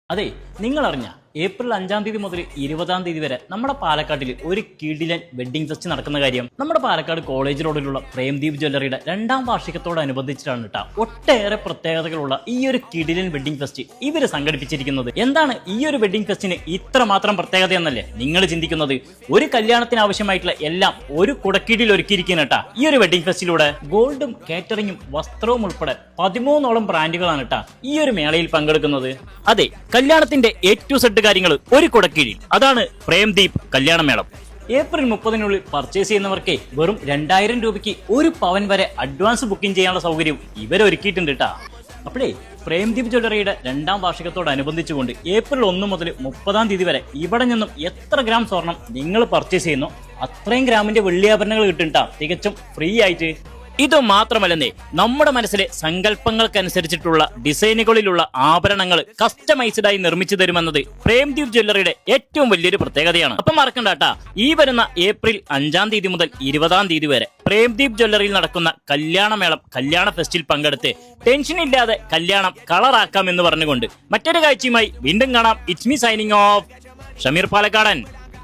അതെ, നിങ്ങൾ അറിഞ്ഞ ഏപ്രിൽ 5-ാം തീയതി മുതൽ 20-ാം തീയതി വരെ നമ്മുടെ പാലക്കാട്ടിൽ ഒരു കിടിലൻ വെഡ്ഡിംഗ് ഫെസ്റ്റ് നടക്കുന്ന കാര്യം നമ്മുടെ പാലക്കാട് കോളേജ് റോഡിലുള്ള പ്രേംദീപ് ജ്വല്ലറിയുടെ 2-ാം വാർഷികത്തോടനുബന്ധിച്ചിട്ടാണ് കേട്ടോ. ഒട്ടേറെ പ്രത്യേകതകളുള്ള ഈ ഒരു കിടിലൻ വെഡ്ഡിംഗ് ഫെസ്റ്റ് ഇവര് സംഘടിപ്പിച്ചിരിക്കുന്നത്. എന്താണ് ഈ ഒരു വെഡ്ഡിംഗ് ഫെസ്റ്റിന് ഇത്രമാത്രം പ്രത്യേകത എന്നല്ലേ നിങ്ങൾ ചിന്തിക്കുന്നത്? ഒരു കല്യാണത്തിന് ആവശ്യമായിട്ടുള്ള എല്ലാം ഒരു കുടക്കീഴിൽ ഒരുക്കിയിരിക്കുന്ന കേട്ടാ ഈ ഒരു വെഡ്ഡിംഗ് ഫെസ്റ്റിലൂടെ. ഗോൾഡും കാറ്ററിംഗും വസ്ത്രവും ഉൾപ്പെടെ 13ഓളം ബ്രാൻഡുകളാണ് കേട്ടാ ഈ ഒരു മേളയിൽ പങ്കെടുക്കുന്നത്. അതെ, കല്യാണത്തിന്റെ A to Z കാര്യങ്ങൾ ഒരു കുടക്കീഴിൽ. അതാണ് പ്രേംദീപ് കല്യാണമേളം. ഏപ്രിൽ 30-നുള്ളിൽ പർച്ചേസ് ചെയ്യുന്നവർക്ക് വെറും 2000 രൂപയ്ക്ക് ഒരു പവൻ വരെ അഡ്വാൻസ് ബുക്കിംഗ് ചെയ്യാനുള്ള സൗകര്യം ഇവരൊരുക്കിയിട്ടുണ്ട് കേട്ടാ. അപ്പോഴേ പ്രേംദീപ് ജ്വല്ലറിയുടെ 2-ാം വാർഷികത്തോടനുബന്ധിച്ചുകൊണ്ട് ഏപ്രിൽ 1 മുതൽ 30-ാം തീയതി വരെ ഇവിടെ നിന്നും എത്ര ഗ്രാം സ്വർണം നിങ്ങൾ പർച്ചേസ് ചെയ്യുന്നു അത്രയും ഗ്രാമിന്റെ വെള്ളിയാഭരണങ്ങൾ കിട്ടും തികച്ചും ഫ്രീ ആയിട്ട്. ഇത് മാത്രമല്ലെന്നേ, നമ്മുടെ മനസ്സിലെ സങ്കല്പങ്ങൾക്കനുസരിച്ചിട്ടുള്ള ഡിസൈനുകളിലുള്ള ആഭരണങ്ങൾ കസ്റ്റമൈസ്ഡ് ആയി നിർമ്മിച്ചു തരുമെന്നത് പ്രേംദീപ് ജ്വല്ലറിയുടെ ഏറ്റവും വലിയൊരു പ്രത്യേകതയാണ്. അപ്പം മറക്കണ്ടാട്ടാ, ഈ വരുന്ന ഏപ്രിൽ 5-ാം തീയതി മുതൽ 20-ാം തീയതി വരെ പ്രേംദീപ് ജ്വല്ലറിയിൽ നടക്കുന്ന കല്യാണമേളം കല്യാണ ഫെസ്റ്റിൽ പങ്കെടുത്ത് ടെൻഷൻ ഇല്ലാതെ കല്യാണം കളറാക്കാം എന്ന് പറഞ്ഞുകൊണ്ട് മറ്റൊരു കാഴ്ചയുമായി വീണ്ടും കാണാം. It's me signing off, Shameer പാലക്കാടൻ.